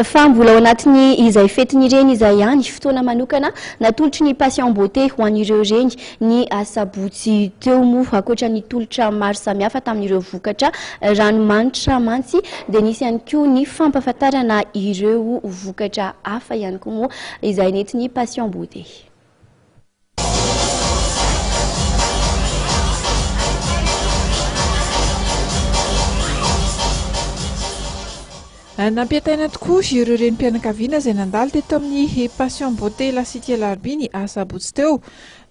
fa mbola ao anatiny izay fetiny ireny izay ihany fotoana manokana natolotry ny patient beauté ho an'ireo reny ny asabotsy teo moa ankoatra ny tolotra maro samihafa tamin'ireo vokatra ranomanitra mantsy dia nisy ihany koa ny fampahafantarana ireo vokatra hafa ihany koa moa izay netiny patient beauté. Nampiataina tokoa ireo renim-pianakaviana izay nandalo teto amin'ny patient beauté La Cité Larby ny asabotsy teo.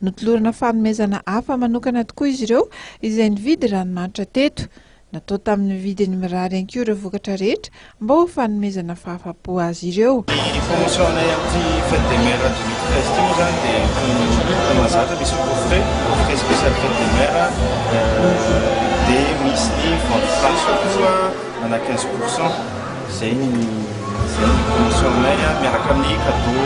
Notolorana fanomezana hafa manokana tokoa izy ireo izay nividy ranomanitra teto. Natao tamin'ny vidiny mirary ihany koa ireo vokatra rehetra mba ho fanomezana fahafa-po azy ireo. Promotionnay amin'ny fête des mères 2013 ity moa zany dia mazatra misy coffret spécial fête des mères dia misy ny vente flash koa ana 15%. Zay ny promotionnay miaraka amin'ny cadeau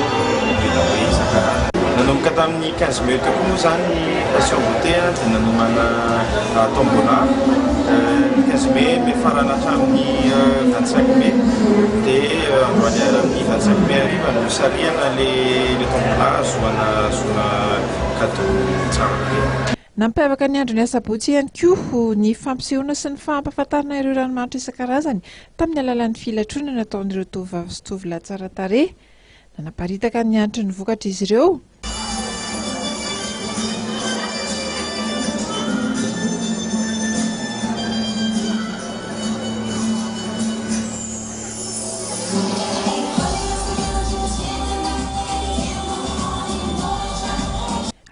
vita hoe isan-karazany. Nanomboka tamin'ny 15 mai teo koa moa zany ny patient beauté dia nanomana tombola ny 15 mai farana hatramin'ny 25 mai dia androany amin'ny 25 mai ariva no sariana le tombola azoana cadeau tsara be. Nampiavaka ny andro ny asabotsy ihany koa ny fampisehoana sy ny fampahafantarana ireo ranomanitra isan-karazany tamin'ny alalan'ny filatroana nataon'ireo tovovavy sy tovolahy tsara tarehy. Nanaparitaka ny antony vokatra izy ireo.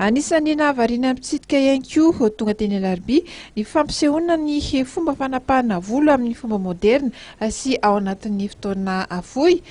Anisan'ny nahavariana mpitsidika ihany koa tonga teny Larby ny fampisehoana ny fomba fanapahana volo amin'ny fomba moderna sy ao anatin'ny fotoana fohy.